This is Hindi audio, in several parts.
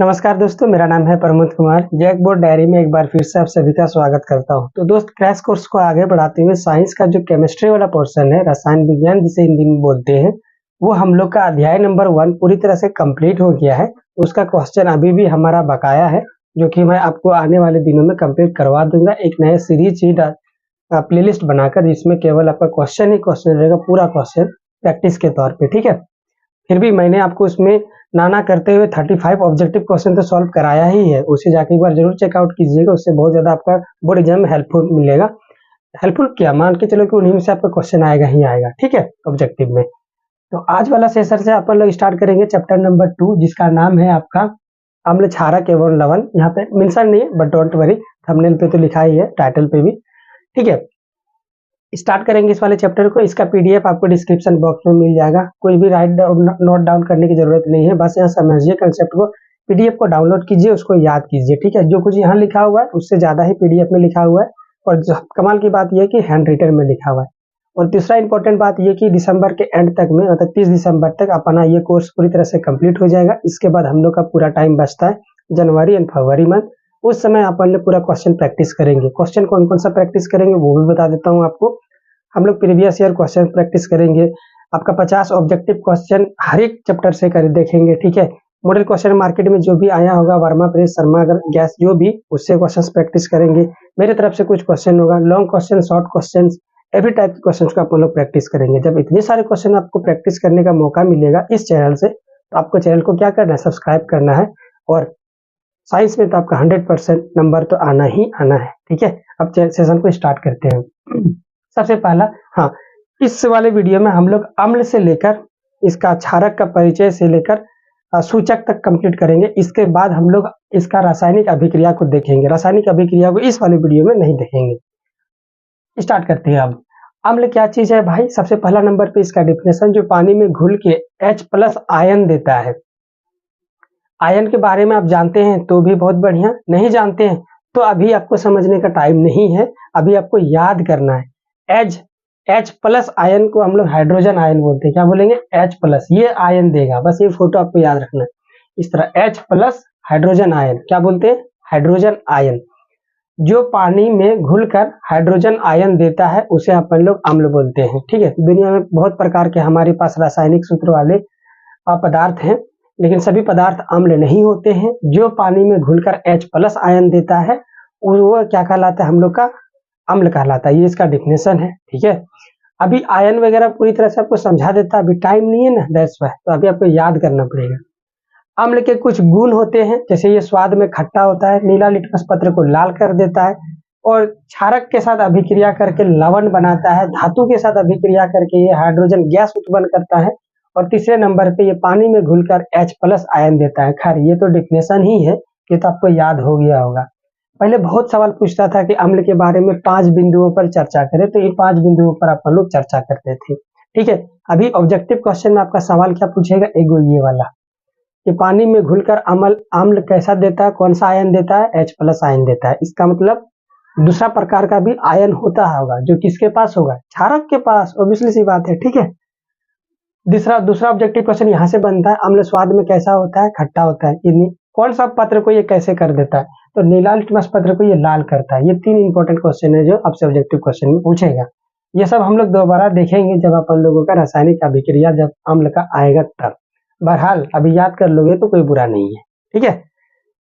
नमस्कार दोस्तों, मेरा नाम है Pramod Kumar. JAC board diary में एक बार फिर से आप सभी का स्वागत करता हूं। तो दोस्त, क्रैश कोर्स को आगे बढ़ाते हुए साइंस का जो केमिस्ट्री वाला पोर्शन है, रसायन विज्ञान जिसे हिंदी में बोलते हैं, वो हम लोग का अध्याय नंबर 1 पूरी तरह से कंप्लीट हो गया है। उसका क्वेश्चन अभी भी हमारा बकाया है, जो कि मैं आपको आने वाले दिनों में कंप्लीट करवा दूंगा एक नए सीरीज ही प्लेलिस्ट बनाकर, जिसमें केवल आपका क्वेश्चन ही क्वेश्चन रहेगा, पूरा क्वेश्चन प्रैक्टिस के तौर पे। ठीक है, फिर भी मैंने आपको उसमें नाना करते हुए 35 ऑब्जेक्टिव क्वेश्चन तो सॉल्व कराया ही है। उसे जाके एक बार जरूर चेकआउट कीजिएगा, उससे बहुत ज्यादा आपका बोर्ड एग्जाम में हेल्पफुल मिलेगा। हेल्पफुल क्या, मान के चलो कि उन्हीं में से आपका क्वेश्चन आएगा ही आएगा। ठीक है, ऑब्जेक्टिव में। तो आज वाला सेशन से अपन लोग स्टार्ट करेंगे चैप्टर नंबर 2, जिसका नाम है आपका अम्ल क्षारक एवं लवण। यहाँ पे मेंशन नहीं है, बट डोंट वरी, थंबनेल पे तो लिखा ही है, टाइटल पे भी। ठीक है, स्टार्ट करेंगे इस वाले चैप्टर को। इसका पीडीएफ आपको डिस्क्रिप्शन बॉक्स में मिल जाएगा। कोई भी राइट डाउन नोट डाउन करने की जरूरत नहीं है, बस यहाँ समझिए कंसेप्ट को, पीडीएफ को डाउनलोड कीजिए, उसको याद कीजिए। ठीक है, जो कुछ यहाँ लिखा हुआ है उससे ज्यादा ही पीडीएफ में लिखा हुआ है, और कमाल की बात यह है कि हैंड रिटन में लिखा हुआ है। और तीसरा इंपॉर्टेंट बात यह कि दिसंबर के एंड तक में, मतलब 30 दिसंबर तक अपना ये कोर्स पूरी तरह से कंप्लीट हो जाएगा। इसके बाद हम लोग का पूरा टाइम बचता है जनवरी एंड फरवरी मंथ। उस समय अपन लोग पूरा क्वेश्चन प्रैक्टिस करेंगे। क्वेश्चन कौन कौन सा प्रैक्टिस करेंगे वो भी बता देता हूँ आपको। हम लोग प्रीवियस ईयर क्वेश्चन प्रैक्टिस करेंगे। आपका 50 ऑब्जेक्टिव क्वेश्चन हर एक चैप्टर से कर देखेंगे। ठीक है, मॉडल क्वेश्चन मार्केट में जो भी आया होगा, वर्मा प्रेस, शर्मा गैस, जो भी, उससे क्वेश्चंस प्रैक्टिस करेंगे। मेरे तरफ से कुछ क्वेश्चन होगा, long question, short question, every type के क्वेश्चन को अपन लोग प्रैक्टिस करेंगे। जब इतने सारे क्वेश्चन आपको प्रैक्टिस करने का मौका मिलेगा इस चैनल से, तो आपको चैनल को क्या करना है, सब्सक्राइब करना है। और साइंस में तो आपका 100% नंबर तो आना ही आना है। ठीक है, अब सेशन को स्टार्ट करते हैं। सबसे पहला, हाँ, इस वाले वीडियो में हम लोग अम्ल से लेकर इसका क्षारक का परिचय से लेकर सूचक तक कंप्लीट करेंगे। इसके बाद हम लोग इसका रासायनिक अभिक्रिया को देखेंगे। रासायनिक अभिक्रिया को इस वाले वीडियो में नहीं देखेंगे। स्टार्ट करते हैं। अब अम्ल क्या चीज है भाई? सबसे पहला नंबर पे इसका डिफिनेशन, जो पानी में घुल के H+ आयन देता है। आयन के बारे में आप जानते हैं तो भी बहुत बढ़िया, नहीं जानते हैं तो अभी आपको समझने का टाइम नहीं है, अभी आपको याद करना है। H+ आयन को हम लोग हाइड्रोजन आयन बोलते हैं। क्या बोलेंगे? H+, ये आयन देगा, बस ये फोटो आपको याद रखना है। इस तरह H+ हाइड्रोजन आयन, क्या बोलते हैं? Hydrogen ion. जो पानी में घुलकर हाइड्रोजन आयन देता है उसे अपन लोग अम्ल बोलते हैं। ठीक है, दुनिया में बहुत प्रकार के हमारे पास रासायनिक सूत्र वाले पदार्थ हैं, लेकिन सभी पदार्थ अम्ल नहीं होते हैं। जो पानी में घुलकर H+ आयन देता है वो क्या कहलाता है? हम लोग का अम्ल कहलाता है। ये इसका डिफिनेशन है। ठीक है, अभी आयन वगैरह पूरी तरह से आपको समझा देता, अभी टाइम नहीं है ना, दैट्स व्हाई, तो अभी आपको याद करना पड़ेगा। अम्ल के कुछ गुण होते हैं, जैसे ये स्वाद में खट्टा होता है, नीला लिटमस पत्र को लाल कर देता है, और क्षारक के साथ अभिक्रिया करके लवण बनाता है, धातु के साथ अभिक्रिया करके ये हाइड्रोजन गैस उत्पन्न करता है, और तीसरे नंबर पे ये पानी में घुलकर H+ आयन देता है। खैर, ये तो डिफिनेशन ही है, ये तो आपको याद हो गया होगा। पहले बहुत सवाल पूछता था कि अम्ल के बारे में 5 बिंदुओं पर चर्चा करें, तो इन 5 बिंदुओं पर अपन लोग चर्चा करते थे। ठीक है, अभी ऑब्जेक्टिव क्वेश्चन में आपका सवाल क्या पूछेगा? एगो ये वाला, कि पानी में घुलकर अम्ल कैसा देता है, कौन सा आयन देता है? H+ आयन देता है। इसका मतलब दूसरा प्रकार का भी आयन होता होगा, जो किसके पास होगा? क्षारक के पास, ऑब्वियसली सी बात है। ठीक है, दूसरा ऑब्जेक्टिव क्वेश्चन यहाँ से बनता है, अम्ल स्वाद में कैसा होता है? खट्टा होता है। कौन सा पत्र को ये कैसे कर देता है? तो नीला लिटमस पत्र को ये लाल करता है। ये 3 इंपॉर्टेंट क्वेश्चन है जो आपसे ऑब्जेक्टिव क्वेश्चन में पूछेगा। ये सब हम लोग दोबारा देखेंगे जब अपन लोगों का रासायनिक अभिक्रिया जब अम्ल का आएगा तब। बहरहाल अभी याद कर लोगे तो कोई बुरा नहीं है। ठीक है,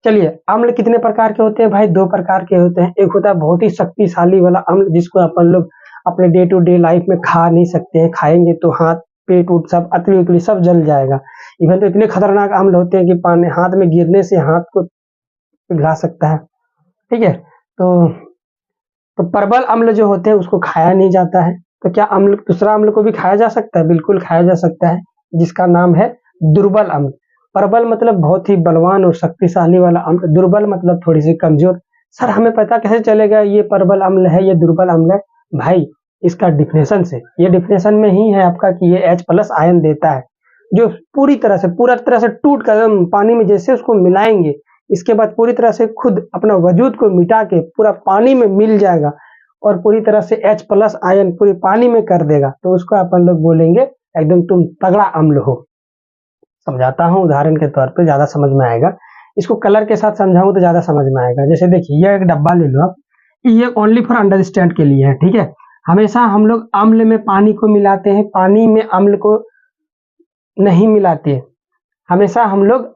चलिए, अम्ल कितने प्रकार के होते हैं भाई? 2 प्रकार के होते हैं। एक होता है बहुत ही शक्तिशाली वाला अम्ल, जिसको अपन लोग अपने डे टू डे लाइफ में खा नहीं सकते हैं, खाएंगे तो हाथ पेट उठ सब अतली उतली सब जल जाएगा। इवन तो इतने खतरनाक अम्ल होते हैं कि पानी हाथ में गिरने से हाथ को पिघला सकता है। ठीक है, तो प्रबल अम्ल जो होते हैं उसको खाया नहीं जाता है। तो क्या अम्ल, दूसरा अम्ल को भी खाया जा सकता है? बिल्कुल खाया जा सकता है, जिसका नाम है दुर्बल अम्ल। प्रबल मतलब बहुत ही बलवान और शक्तिशाली वाला अम्ल, दुर्बल मतलब थोड़ी सी कमजोर। सर, हमें पता कैसे चलेगा ये प्रबल अम्ल है, ये दुर्बल अम्ल है? भाई, इसका डिफिनेशन से, ये डिफिनेशन में ही है आपका कि ये H+ आयन देता है, जो पूरा तरह से टूट कर पानी में जैसे उसको मिलाएंगे, इसके बाद पूरी तरह से खुद अपना वजूद को मिटा के पूरा पानी में मिल जाएगा, और पूरी तरह से H+ आयन पूरी पानी में कर देगा, तो उसको अपन लोग बोलेंगे एकदम तुम तगड़ा अम्ल हो। समझाता हूँ उदाहरण के तौर पे, ज्यादा समझ में आएगा। इसको कलर के साथ समझाऊं तो ज्यादा समझ में आएगा। जैसे देखिए ये एक डब्बा ले लो आप, ये ओनली फॉर अंडरस्टैंड के लिए है, ठीक है। हमेशा हम लोग अम्ल में पानी को मिलाते हैं, पानी में अम्ल को नहीं मिलाते। हमेशा हम लोग,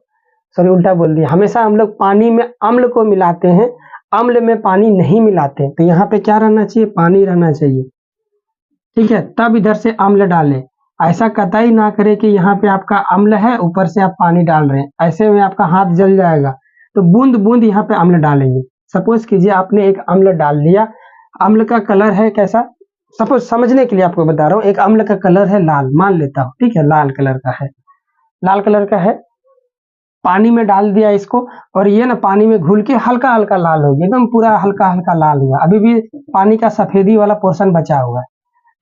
सॉरी उल्टा बोल दिया, हमेशा हम लोग पानी में अम्ल को मिलाते हैं, अम्ल में पानी नहीं मिलाते। तो यहाँ पे क्या रहना चाहिए, पानी रहना चाहिए, ठीक है। तब इधर से अम्ल डालें। ऐसा कतई ना करें कि यहाँ पे आपका अम्ल है ऊपर से आप पानी डाल रहे हैं, ऐसे में आपका हाथ जल जाएगा। तो बूंद बूंद यहाँ पे अम्ल डालेंगे। सपोज कीजिए आपने एक अम्ल डाल दिया, अम्ल का कलर है कैसा, सपोज समझने के लिए आपको बता रहा हूँ, एक अम्ल का कलर है लाल, मान लेता हूँ, ठीक है, लाल कलर का है, लाल कलर का है। पानी में डाल दिया इसको, और ये ना पानी में घुल के हल्का हल्का लाल हो गया, एकदम पूरा हल्का हल्का लाल हुआ, अभी भी पानी का सफेदी वाला पोर्शन बचा हुआ है,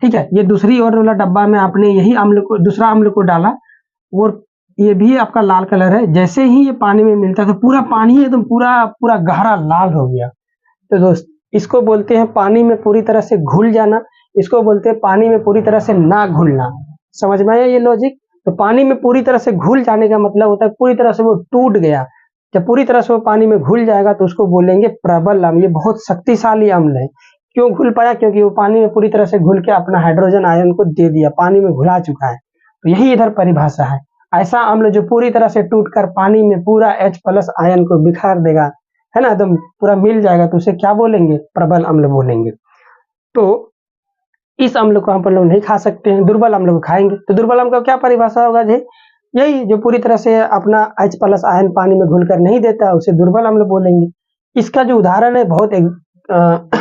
ठीक है। ये दूसरी ओर वाला डब्बा में आपने यही अम्ल को, दूसरा अम्ल को डाला, और ये भी आपका लाल कलर है। जैसे ही ये पानी में मिलता है तो पूरा पानी एकदम पूरा पूरा गहरा लाल हो गया। तो दोस्त इसको बोलते हैं पानी में पूरी तरह से घुल जाना, इसको बोलते हैं पानी में पूरी तरह से ना घुलना। समझ में आया ये लॉजिक। तो पानी में पूरी तरह से घुल जाने का मतलब होता है पूरी तरह से वो टूट गया। जब पूरी तरह से वो पानी में घुल जाएगा तो उसको बोलेंगे प्रबल अम्ल। ये बहुत शक्तिशाली अम्ल है। क्यों घुल पाया, क्योंकि वो पानी में पूरी तरह से घुल के अपना हाइड्रोजन आयन को दे दिया, पानी में घुला चुका है। तो यही इधर परिभाषा है। ऐसा अम्ल जो पूरी तरह से टूटकर पानी में पूरा H+ आयन को बिखार देगा, है ना, एकदम पूरा मिल जाएगा, तो उसे क्या बोलेंगे, प्रबल अम्ल बोलेंगे। तो इस अम्ल को हम लोग नहीं खा सकते हैं, दुर्बल अम्ल को खाएंगे। तो दुर्बल अम्ल का क्या परिभाषा होगा जी, यही जो पूरी तरह से अपना H+ आयन पानी में घुलकर नहीं देता, उसे दुर्बल अम्ल बोलेंगे। इसका जो उदाहरण है बहुत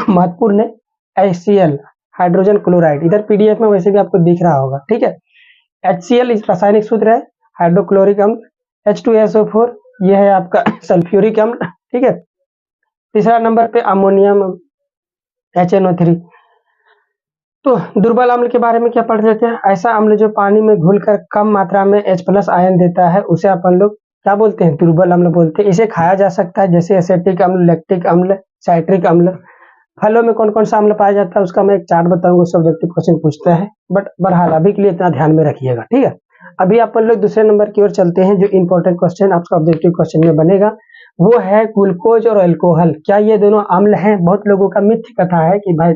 महत्वपूर्ण है, HCl, हाइड्रोजन क्लोराइड। इधर पीडीएफ में वैसे भी आपको दिख रहा होगा, ठीक है। HCl इस रासायनिक सूत्र है, हाइड्रोक्लोरिक अम्ल। H2SO4 ये है आपका सल्फ्यूरिक अम्ल, ठीक है। तीसरा नंबर पे अमोनियम, HNO3। तो दुर्बल अम्ल के बारे में क्या पढ़ लेते हैं, ऐसा अम्ल जो पानी में घुलकर कम मात्रा में H+ आयन देता है, उसे अपन लोग क्या बोलते हैं, दुर्बल अम्ल बोलते हैं। इसे खाया जा सकता है, जैसे एसिटिक अम्ल, लैक्टिक अम्ल, साइट्रिक अम्ल। फलों में कौन कौन सा अम्ल पाया जाता है उसका मैं एक चार्ट बताऊंगा, सब्जेक्टिव क्वेश्चन पूछते हैं, बट बहरहाल अभी के लिए इतना ध्यान में रखिएगा, ठीक है। अभी अपन लोग दूसरे नंबर की ओर चलते हैं, जो इंपॉर्टेंट क्वेश्चन आपका ऑब्जेक्टिव क्वेश्चन में बनेगा, वो है ग्लूकोज और अल्कोहल, क्या ये दोनों अम्ल हैं। बहुत लोगों का मिथ्य कथा है कि भाई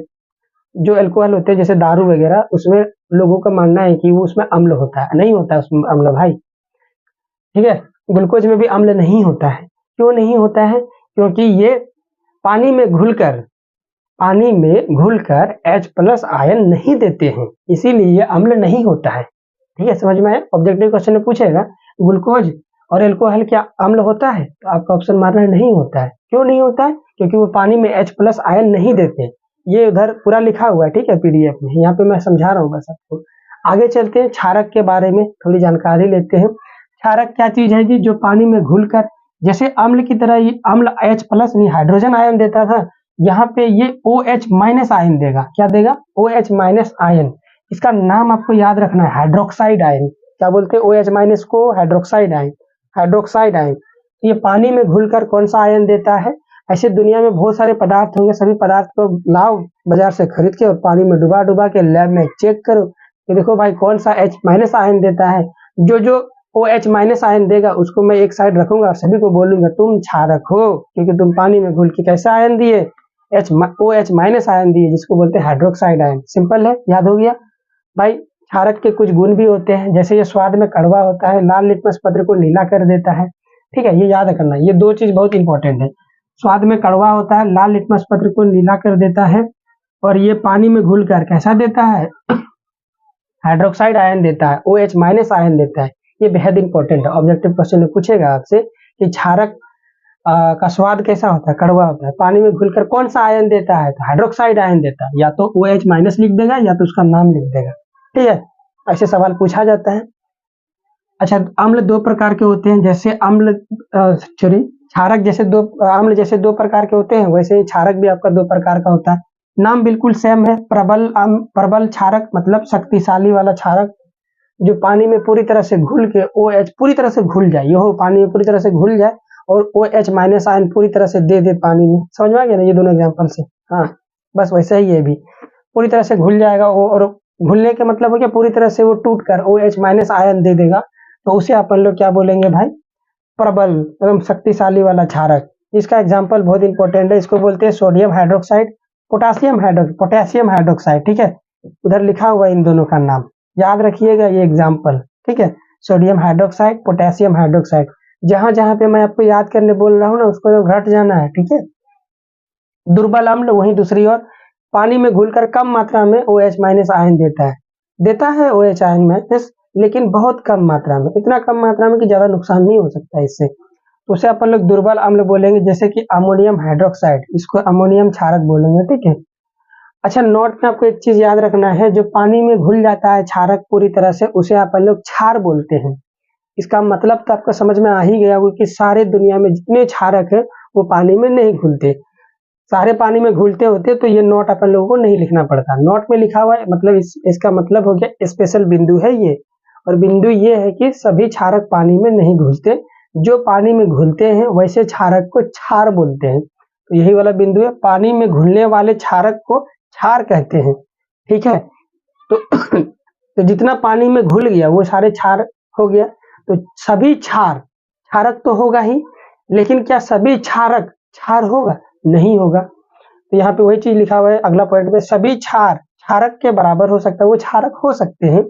जो अल्कोहल होते हैं जैसे दारू वगैरह, उसमें लोगों का मानना है कि वो उसमें अम्ल होता है, नहीं होता है उसमें अम्ल भाई, ठीक है। ग्लूकोज में भी अम्ल नहीं होता है। क्यों नहीं होता है, क्योंकि ये पानी में घुलकर H+ आयन नहीं देते हैं, इसीलिए ये अम्ल नहीं होता है, ठीक है। समझ में आया। ऑब्जेक्टिव क्वेश्चन में पूछेगा ग्लूकोज और अल्कोहल क्या अम्ल होता है, तो आपका ऑप्शन मारना है नहीं होता है। क्यों नहीं होता है, क्योंकि वो पानी में H+ आयन नहीं देते। ये उधर पूरा लिखा हुआ है, ठीक है, पीडीएफ में, यहाँ पे मैं समझा रहा हूँ बस आपको। आगे चलते हैं, क्षारक के बारे में थोड़ी जानकारी लेते हैं। क्षारक क्या चीज है जी, जो पानी में घुलकर, जैसे अम्ल की तरह ये अम्ल H+ नहीं हाइड्रोजन आयन देता था, यहाँ पे ये OH- आयन देगा। क्या देगा, OH- आयन। इसका नाम आपको याद रखना है, हाइड्रोक्साइड आयन। क्या बोलते हैं OH- को, हाइड्रोक्साइड आयन, हाइड्रोक्साइड आयन। ये पानी में घुलकर कौन सा आयन देता है, ऐसे दुनिया में बहुत सारे पदार्थ होंगे, सभी पदार्थ को लाओ बाजार से खरीद के और पानी में डुबा डुबा के लैब में चेक करो कि देखो भाई कौन सा H- आयन देता है। जो OH- आयन देगा उसको मैं एक साइड रखूंगा और सभी को बोलूंगा तुम क्षारक हो, क्योंकि तुम पानी में घुल के कैसा आयन दिए, OH- आयन दिए, जिसको बोलते हैं हाइड्रोक्साइड आयन। सिंपल है, याद हो गया भाई। क्षारक के कुछ गुण भी होते हैं, जैसे ये स्वाद में कड़वा होता है, लाल लिटमस पत्र को नीला कर देता है, ठीक है, ये याद रखना। ये दो चीज बहुत इंपॉर्टेंट है, स्वाद में कड़वा होता है, लाल लिटमस पत्र को नीला कर देता है, और ये पानी में घुलकर कैसा देता है, हाइड्रोक्साइड आयन देता है, OH- आयन देता है। ये बेहद इंपॉर्टेंट है, ऑब्जेक्टिव क्वेश्चन में पूछेगा आपसे कि क्षारक का स्वाद कैसा होता है, कड़वा होता है, पानी में घुलकर कौन सा आयन देता है, तो हाइड्रोक्साइड आयन देता है। या तो OH- लिख देगा या तो उसका नाम लिख देगा, ठीक है। ऐसे सवाल पूछा जाता है। अच्छा, अम्ल दो प्रकार के होते हैं, जैसे क्षारक जैसे अम्ल जैसे दो प्रकार के होते हैं, वैसे ही क्षारक भी आपका दो प्रकार का होता है। नाम बिल्कुल सेम है, प्रबल क्षारक मतलब शक्तिशाली वाला क्षारक, जो पानी में पूरी तरह से घुल के OH पूरी तरह से घुल जाए, ये पानी में पूरी तरह से घुल जाए और OH- आयन पूरी तरह से दे दे पानी में। समझ में आ गया ना ये दोनों एग्जांपल से। हाँ, बस वैसे ही ये भी पूरी तरह से घुल जाएगा और घुलने के मतलब हो गया पूरी तरह से वो टूट कर OH- आयन दे देगा, तो उसे अपन लोग क्या बोलेंगे भाई, प्रबल एवं शक्तिशाली वाला क्षारक। इसका एग्जाम्पल बहुत इंपॉर्टेंट है, इसको बोलते हैं सोडियम हाइड्रोक्साइड, पोटेशियम हाइड्रोक्साइड। ठीक है, उधर लिखा हुआ है इन दोनों का नाम, याद रखिएगा ये एग्जाम्पल। ठीक है, सोडियम हाइड्रोक्साइड, पोटेशियम हाइड्रोक्साइड। जहां जहां पे मैं आपको याद करने बोल रहा हूँ ना, उसको घट जाना है। ठीक है, दुर्बल अम्ल वहीं दूसरी ओर पानी में घुलकर कम मात्रा में OH- आयन देता है OH आयन में, लेकिन बहुत कम मात्रा में, इतना कम मात्रा में कि ज्यादा नुकसान नहीं हो सकता इससे। तो उसे अपन लोग दुर्बल अम्ल बोलेंगे, जैसे कि अमोनियम हाइड्रोक्साइड, इसको अमोनियम क्षारक बोलेंगे। ठीक है, अच्छा नोट में आपको एक चीज याद रखना है, जो पानी में घुल जाता है क्षारक पूरी तरह से, उसे अपन लोग क्षार बोलते हैं। इसका मतलब तो आपको समझ में आ ही गया होगा कि सारे दुनिया में जितने क्षारक है वो पानी में नहीं घुलते, सारे पानी में घुलते होते तो ये नोट अपन लोगों को नहीं लिखना पड़ता। नोट में लिखा हुआ है, मतलब इसका मतलब हो गया स्पेशल बिंदु है ये, और बिंदु ये है कि सभी क्षारक पानी में नहीं घुलते, जो पानी में घुलते हैं वैसे क्षारक को क्षार बोलते हैं। तो यही वाला बिंदु है, पानी में घुलने वाले क्षारक को क्षार कहते हैं। ठीक है, तो जितना पानी में घुल गया वो सारे क्षार हो गया। तो सभी क्षारक तो होगा ही, लेकिन क्या सभी क्षारक क्षार होगा? नहीं होगा। तो यहाँ पे वही चीज लिखा हुआ है अगला पॉइंट में, सभी क्षारक के बराबर हो सकता है, वो क्षारक हो सकते हैं,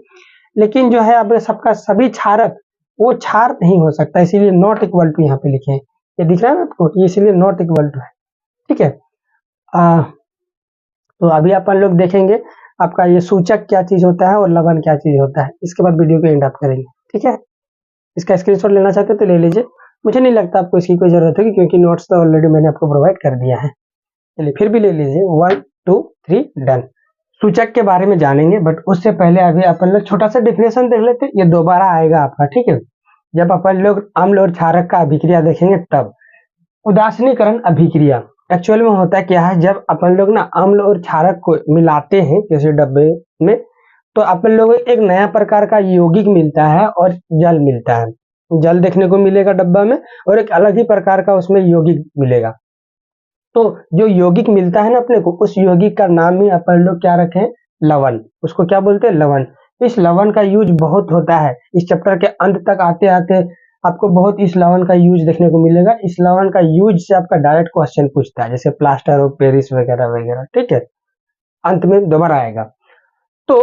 लेकिन जो है अब सबका सभी क्षारक वो क्षार नहीं हो सकता, इसीलिए नॉट इक्वल टू यहाँ पे लिखे हैं। ये दिख रहा है ना आपको, ये इसीलिए नॉट इक्वल टू है। ठीक है, तो अभी अपन लोग देखेंगे आपका ये सूचक क्या चीज होता है और लवण क्या चीज होता है, इसके बाद वीडियो को एंड अप करेंगे। ठीक है, इसका स्क्रीनशॉट लेना चाहते हो तो ले लीजिए, मुझे नहीं लगता आपको इसकी कोई जरूरत होगी, क्योंकि नोट्स तो ऑलरेडी मैंने आपको प्रोवाइड कर दिया है। चलिए फिर भी ले लीजिए, 1 2 3 डन। सूचक के बारे में जानेंगे, बट उससे पहले अभी अपन लोग छोटा सा डिफिनेशन देख लेते हैं, ये दोबारा आएगा आपका। ठीक है, जब अपन लोग अम्ल और क्षारक का अभिक्रिया देखेंगे तब। उदासीनीकरण अभिक्रिया एक्चुअल में होता क्या है, जब अपन लोग ना अम्ल और क्षारक को मिलाते हैं किसी डब्बे में, तो अपन लोगों को एक नया प्रकार का यौगिक मिलता है और जल मिलता है। जल देखने को मिलेगा डब्बा में, और एक अलग ही प्रकार का उसमें यौगिक मिलेगा। तो जो यौगिक मिलता है ना अपने को, उस यौगिक का नाम ही अपन लोग क्या रखें? लवण। उसको क्या बोलते हैं? लवण। इस लवण का यूज बहुत होता है, इस चैप्टर के अंत तक आते आते आपको बहुत इस लवण का यूज देखने को मिलेगा। इस लवण का यूज से आपका डायरेक्ट क्वेश्चन पूछता है, जैसे प्लास्टर ऑफ पेरिस वगैरह वगैरह। ठीक है, अंत में दोबारा आएगा। तो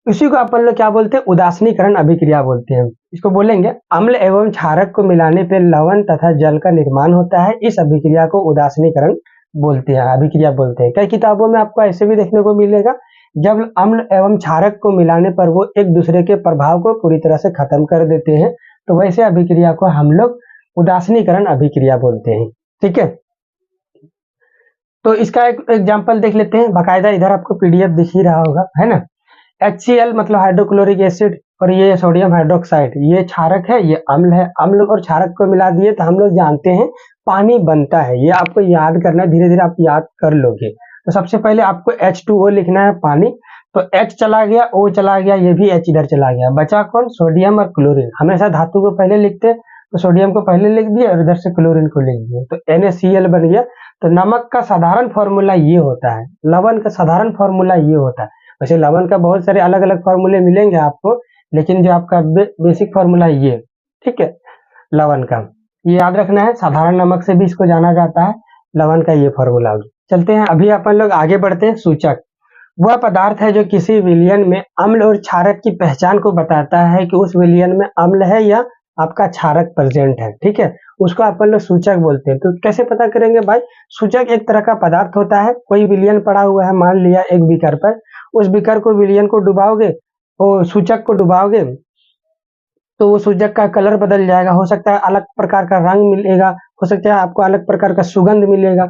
इसी को अपन लोग क्या बोलते हैं? उदासीनीकरण अभिक्रिया बोलते हैं। इसको बोलेंगे अम्ल एवं क्षारक को मिलाने पर लवण तथा जल का निर्माण होता है, इस अभिक्रिया को उदासीनीकरण बोलते हैं, अभिक्रिया बोलते हैं। कई किताबों में आपको ऐसे भी देखने को मिलेगा, जब अम्ल एवं क्षारक को मिलाने पर वो एक दूसरे के प्रभाव को पूरी तरह से खत्म कर देते हैं, तो वैसे अभिक्रिया को हम लोग उदासीनीकरण अभिक्रिया बोलते हैं। ठीक है, तो इसका एक एग्जाम्पल देख लेते हैं, बाकायदा इधर आपको पीडीएफ दिख ही रहा होगा, है ना। HCl मतलब हाइड्रोक्लोरिक एसिड, और ये सोडियम हाइड्रोक्साइड, ये क्षारक है, ये अम्ल है। अम्ल और क्षारक को मिला दिए तो हम लोग जानते हैं पानी बनता है। ये आपको याद करना है, धीरे धीरे आप याद कर लोगे। तो सबसे पहले आपको H2O लिखना है, पानी। तो H चला गया, O चला गया, ये भी H इधर चला गया, बचा कौन? सोडियम और क्लोरीन। हमेशा धातु को पहले लिखते हैं, तो सोडियम को पहले लिख दिया और इधर से क्लोरीन को लिख दिया, तो NaCl बन गया। तो नमक का साधारण फॉर्मूला ये होता है, लवण का साधारण फॉर्मूला ये होता है। वैसे लवण का बहुत सारे अलग अलग फॉर्मूले मिलेंगे आपको, लेकिन जो आपका बेसिक फॉर्मूला ये, ठीक है, लवण का ये याद रखना है। साधारण नमक से भी इसको जाना जाता है, लवण का ये फॉर्मूला होगा। चलते हैं, अभी अपन लोग आगे बढ़ते हैं। सूचक वह पदार्थ है जो किसी विलयन में अम्ल और क्षारक की पहचान को बताता है कि उस विलयन में अम्ल है या आपका क्षारक प्रेजेंट है। ठीक है, उसको अपन लोग सूचक बोलते हैं। तो कैसे पता करेंगे भाई? सूचक एक तरह का पदार्थ होता है, कोई विलयन पड़ा हुआ है, मान लिया एक बीकर पर, उस बीकर को विलयन को डुबाओगे, वो सूचक को डुबाओगे, तो वो सूचक का कलर बदल जाएगा, हो सकता है अलग प्रकार का रंग मिलेगा, हो सकता है आपको अलग प्रकार का सुगंध मिलेगा।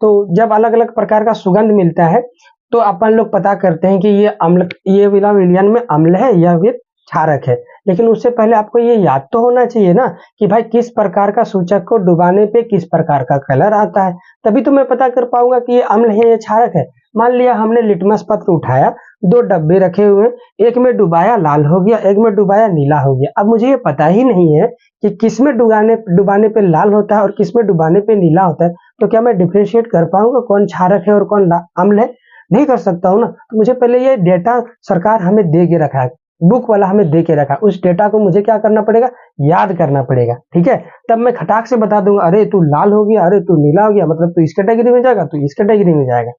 तो जब अलग अलग प्रकार का सुगंध मिलता है तो अपन लोग पता करते हैं कि ये अम्ल, ये वाला विलयन में अम्ल है या फिर क्षारक है। लेकिन उससे पहले आपको ये याद तो होना चाहिए ना कि भाई किस प्रकार का सूचक को डुबाने पे किस प्रकार का कलर आता है, तभी तो मैं पता कर पाऊंगा कि ये अम्ल है या क्षारक है। मान लिया हमने लिटमस पत्र उठाया, 2 डब्बे रखे हुए, एक में डुबाया लाल हो गया, एक में डुबाया नीला हो गया। अब मुझे ये पता ही नहीं है कि किस में डुबाने पे लाल होता है और किस में डुबाने पे नीला होता है, तो क्या मैं डिफरेंशिएट कर पाऊंगा कौन क्षारक है और कौन अम्ल है? नहीं कर सकता हूँ ना। तो मुझे पहले ये डेटा सरकार हमें दे के रखा है, बुक वाला हमें दे के रखा, उस डेटा को मुझे क्या करना पड़ेगा, याद करना पड़ेगा। ठीक है, तब मैं खटाक से बता दूंगा, अरे तू लाल हो गया, अरे तू नीला हो गया, मतलब तू इस कैटेगरी में जाएगा, तू इस कैटेगरी में जाएगा।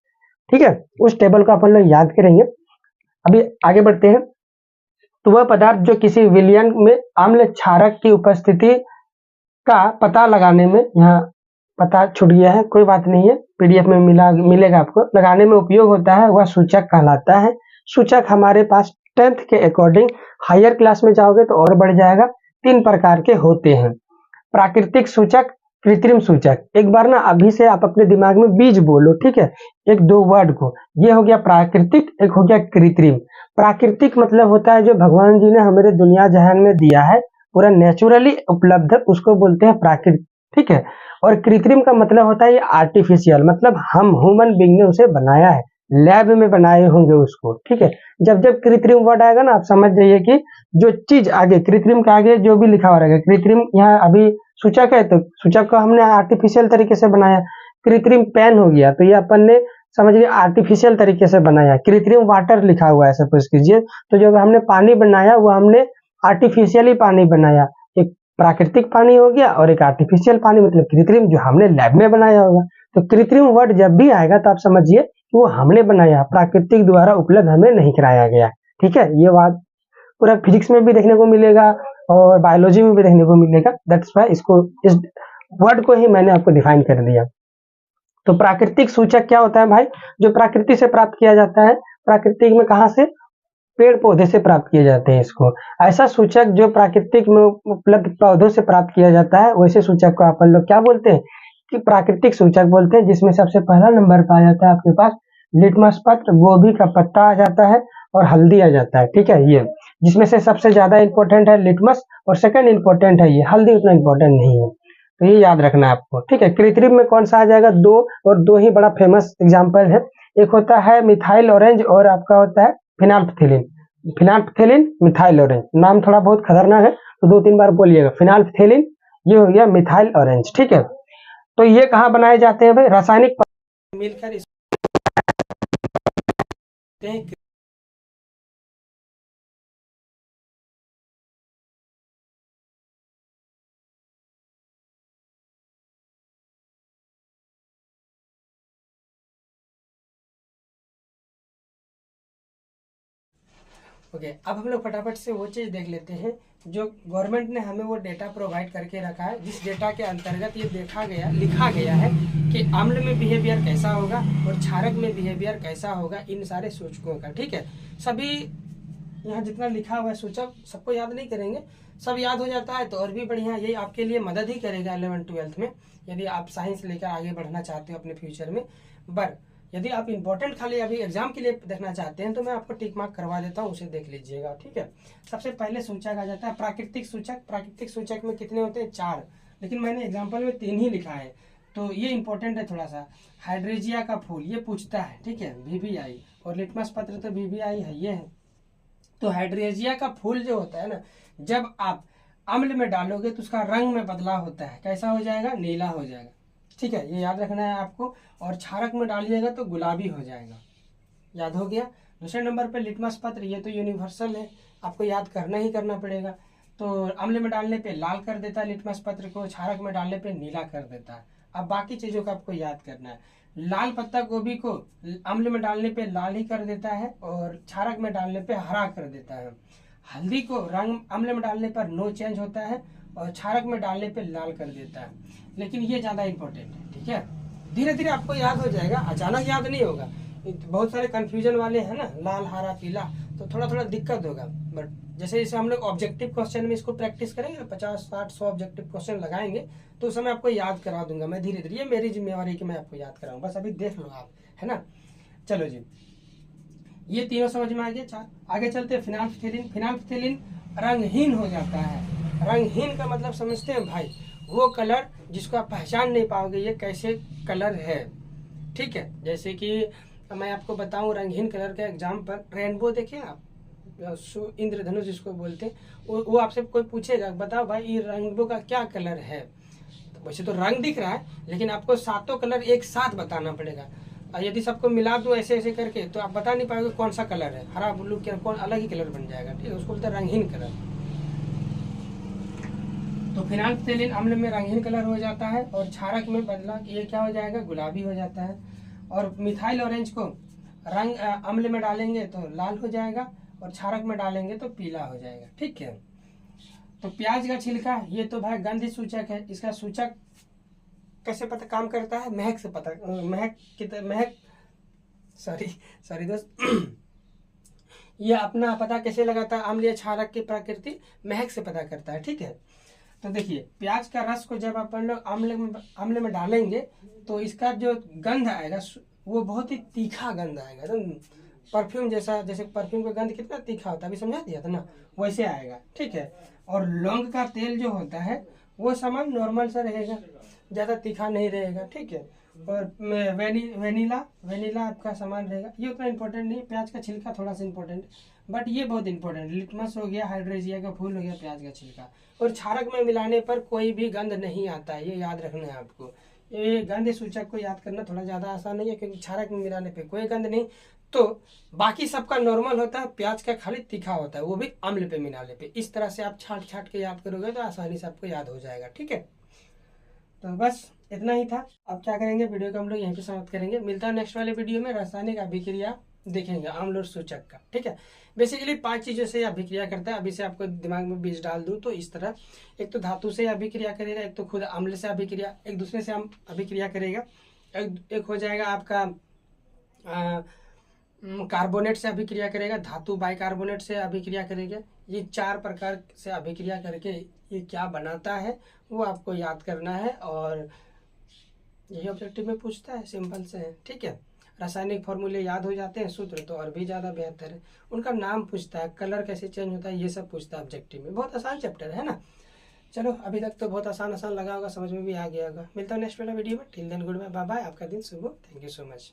ठीक है, उस टेबल को अपन लोग याद करेंगे। अभी आगे बढ़ते हैं। तो वह पदार्थ जो किसी विलयन में अम्ल क्षारक की उपस्थिति का पता लगाने में, यहाँ पता छूट गया है, कोई बात नहीं है, पीडीएफ में मिलेगा आपको, लगाने में उपयोग होता है, वह सूचक कहलाता है। सूचक हमारे पास 10th के अकॉर्डिंग, हायर क्लास में जाओगे तो और बढ़ जाएगा, 3 प्रकार के होते हैं। प्राकृतिक सूचक, कृत्रिम सूचक। एक बार ना अभी से आप अपने दिमाग में बीज बोलो, ठीक है, एक दो वर्ड को। ये हो गया प्राकृतिक, एक हो गया कृत्रिम। प्राकृतिक मतलब होता है जो भगवान जी ने हमारे दुनिया जहान में दिया है, पूरा नेचुरली उपलब्ध, उसको बोलते हैं प्राकृतिक। ठीक है, और कृत्रिम का मतलब होता है ये आर्टिफिशियल, मतलब हम ह्यूमन बीइंग ने उसे बनाया है, लैब में बनाए होंगे उसको। ठीक है, जब जब कृत्रिम वर्ड आएगा ना, आप समझ जाइए कि जो चीज आगे कृत्रिम के आगे जो भी लिखा हुआ रहेगा, कृत्रिम यहाँ अभी सूचक है तो सूचक को हमने आर्टिफिशियल तरीके से बनाया। कृत्रिम पेन हो गया तो ये अपन ने समझ लिया आर्टिफिशियल तरीके से बनाया। कृत्रिम वाटर लिखा हुआ है सपोज कीजिए, तो जब हमने पानी बनाया वो हमने आर्टिफिशियली पानी बनाया। एक प्राकृतिक पानी हो गया और एक आर्टिफिशियल पानी, मतलब कृत्रिम जो हमने लैब में बनाया होगा। तो कृत्रिम वर्ड जब भी आएगा तो आप समझिए कि वो हमने बनाया, प्राकृतिक द्वारा उपलब्ध हमें नहीं कराया गया। ठीक है, ये बात पूरा फिजिक्स में भी देखने को मिलेगा और बायोलॉजी में भी देखने को मिलेगा। दैट्स वाई इसको, इस वर्ड को ही मैंने आपको डिफाइन कर दिया। तो प्राकृतिक सूचक क्या होता है भाई, जो प्रकृति से प्राप्त किया जाता है। प्राकृतिक में कहाँ से, पेड़ पौधे से प्राप्त किए जाते हैं इसको। ऐसा सूचक जो प्राकृतिक में उपलब्ध पौधों से प्राप्त किया जाता है, वैसे सूचक को अपन लोग क्या बोलते हैं, कि प्राकृतिक सूचक बोलते हैं। जिसमें सबसे पहला नंबर पर आ जाता है आपके पास लिटमस पत्र, गोभी का पत्ता आ जाता है और हल्दी आ जाता है। ठीक है, ये जिसमें से सबसे ज्यादा इंपॉर्टेंट है लिटमस और सेकंड इंपॉर्टेंट है ये हल्दी, उतना इंपॉर्टेंट नहीं है, तो ये याद रखना है आपको। ठीक है, कृत्रिम में कौन सा आ जाएगा, दो, और दो ही बड़ा फेमस एग्जाम्पल है। एक होता है मिथाइल ऑरेंज और आपका होता है फिनाल्फथेलिन। फिनाल्फथेलिन, मिथाइल ऑरेंज, नाम थोड़ा बहुत खतरनाक है तो 2-3 बार बोलिएगा। फिनाल्फथेलिन, ये हो गया मिथाइल ऑरेंज। ठीक है, तो ये कहाँ बनाए जाते हैं भाई, रासायनिक मिलकर ओके अब हम लोग फटाफट से वो चीज़ देख लेते हैं जो गवर्नमेंट ने हमें वो डेटा प्रोवाइड करके रखा है, जिस डेटा के अंतर्गत ये लिखा गया है कि अम्ल में बिहेवियर कैसा होगा और क्षारक में बिहेवियर कैसा होगा, इन सारे सूचकों का। ठीक है, सभी यहाँ जितना लिखा हुआ है सूचक सबको याद नहीं करेंगे, सब याद हो जाता है तो और भी बढ़िया, ये आपके लिए मदद ही करेगा 11th-12th में, यदि आप साइंस लेकर आगे बढ़ना चाहते हो अपने फ्यूचर में। बट यदि आप इंपॉर्टेंट खाली अभी एग्जाम के लिए देखना चाहते हैं तो मैं आपको टिक मार्क करवा देता हूँ, उसे देख लीजिएगा। ठीक है, सबसे पहले सूचक आ जाता है प्राकृतिक सूचक। प्राकृतिक सूचक में कितने होते हैं, 4, लेकिन मैंने एग्जाम्पल में 3 ही लिखा है, तो ये इंपॉर्टेंट है थोड़ा सा। हाइड्रेजिया का फूल, ये पूछता है, ठीक है, VBI, और लिटमस पत्र तो VBI है, ये है। तो हाइड्रेजिया का फूल जो होता है ना, जब आप अम्ल में डालोगे तो उसका रंग में बदलाव होता है, कैसा हो जाएगा, नीला हो जाएगा। ठीक है, ये याद रखना है आपको। और क्षारक में डालिएगा तो गुलाबी हो जाएगा, याद हो गया। दूसरे नंबर पे लिटमस पत्र, ये तो यूनिवर्सल है, आपको याद करना ही करना पड़ेगा। तो अम्ल में डालने पे लाल कर देता है लिटमस पत्र को, क्षारक में डालने पे नीला कर देता है। अब बाकी चीजों का आपको याद करना है। लाल पत्ता गोभी को अम्ल में डालने पे लाल ही कर देता है और क्षारक में डालने पे हरा कर देता है। हल्दी को रंग अम्ल में डालने पर नो चेंज होता है और क्षारक में डालने पे लाल कर देता है। लेकिन ये ज्यादा इंपॉर्टेंट है। ठीक है, धीरे धीरे आपको याद हो जाएगा, अचानक याद नहीं होगा। बहुत सारे कंफ्यूजन वाले हैं ना, लाल हरा पीला, तो थोड़ा थोड़ा दिक्कत होगा। बट जैसे जैसे हम लोग ऑब्जेक्टिव क्वेश्चन में इसको प्रैक्टिस करेंगे, 50, 60, 100 ऑब्जेक्टिव क्वेश्चन लगाएंगे तो उस समय आपको याद करा दूंगा मैं धीरे धीरे। ये मेरी जिम्मेवारी कि मैं आपको याद कराऊं, बस अभी देख लो आप, है ना। चलो जी, ये तीनों समझ में आ गया। 4 आगे चलते हैं। फिनाल्फथेलिन, फिनाल्फथेलिन रंगहीन हो जाता है। रंगहीन का मतलब समझते हैं भाई, वो कलर जिसको आप पहचान नहीं पाओगे ये कैसे कलर है। ठीक है, जैसे कि मैं आपको बताऊं रंगहीन कलर का एग्जाम्पल, रेनबो देखिए आप, इंद्रधनुष जिसको बोलते हैं, वो आपसे कोई पूछेगा बताओ भाई ये रेनबो का क्या कलर है, तो वैसे तो रंग दिख रहा है लेकिन आपको सातों कलर एक साथ बताना पड़ेगा। और यदि सबको मिला दूँ ऐसे ऐसे करके तो आप बता नहीं पाओगे कौन सा कलर है, हरा ब्लू क्या कौन, अलग ही कलर बन जाएगा। ठीक है, उसको बोलते हैं रंगीन कलर। तो फिनाइलफ्थैलीन अम्ल में रंगीन कलर हो जाता है और क्षारक में बदला ये क्या हो जाएगा, गुलाबी हो जाता है। और मिथाइल ऑरेंज को रंग अम्ल में डालेंगे तो लाल हो जाएगा और क्षारक में डालेंगे तो पीला हो जाएगा। ठीक है, तो प्याज का छिलका ये तो भाई गंध सूचक है। इसका सूचक कैसे पता काम करता है, महक से पता, महक सॉरी दोस्त ये अपना पता कैसे लगाता है, अम्लीय क्षारक की प्रकृति महक से पता करता है। ठीक है, तो देखिए प्याज का रस को जब अपन लोग अम्ल में डालेंगे तो इसका जो गंध आएगा वो बहुत ही तीखा गंध आएगा, एकदम परफ्यूम जैसा। जैसे परफ्यूम का गंध कितना तीखा होता है, अभी समझा दिया था ना, वैसे आएगा। ठीक है, और लौंग का तेल जो होता है वो सामान नॉर्मल सा रहेगा, ज़्यादा तीखा नहीं रहेगा। ठीक है, और वेनिला आपका सामान रहेगा, ये उतना इंपॉर्टेंट नहीं। प्याज का छिलका थोड़ा सा इंपॉर्टेंट, बट ये बहुत इंपॉर्टेंट। लिटमस हो गया, हाइड्रेजिया का फूल हो गया, प्याज का छिलका। और क्षारक में मिलाने पर कोई भी गंध नहीं आता है, ये याद रखना है आपको। ये गंध सूचक को याद करना थोड़ा ज़्यादा आसान नहीं है, क्योंकि क्षारक में मिलाने पे कोई गंध नहीं। तो बाकी सबका नॉर्मल होता है, प्याज का खाली तीखा होता है, वो भी अम्ल पे मिलाने पे। इस तरह से आप छाट छाट के याद करोगे तो आसानी से आपको याद हो जाएगा। ठीक है, तो बस इतना ही था। अब क्या करेंगे, वीडियो को हम लोग यहीं पे समाप्त करेंगे। मिलता है नेक्स्ट वाले वीडियो में, रासायनिक अभिक्रिया देखेंगे अम्ल और सूचक का। ठीक है, बेसिकली 5 चीज़ों से अभिक्रिया करता है। अभी से आपको दिमाग में बीज डाल दूं तो इस तरह, एक तो धातु से अभिक्रिया करेगा, एक तो खुद अम्ल से अभिक्रिया, एक दूसरे से अभिक्रिया करेगा, एक हो जाएगा आपका कार्बोनेट से अभिक्रिया करेगा, धातु बाइकार्बोनेट से अभिक्रिया करेगा। ये 4 प्रकार से अभिक्रिया करके ये क्या बनाता है वो आपको याद करना है, और यही ऑब्जेक्टिव में पूछता है, सिंपल से है। ठीक है, रासायनिक फॉर्मूले याद हो जाते हैं, सूत्र तो और भी ज़्यादा बेहतर है। उनका नाम पूछता है, कलर कैसे चेंज होता है, ये सब पूछता है ऑब्जेक्टिव में। बहुत आसान चैप्टर है ना। चलो अभी तक तो बहुत आसान लगा होगा, समझ में भी आ गया होगा। मिलता हूँ नेक्स्ट वाला वीडियो में। Till then goodbye, bye bye, आपका दिन शुभ हो। Thank you so much.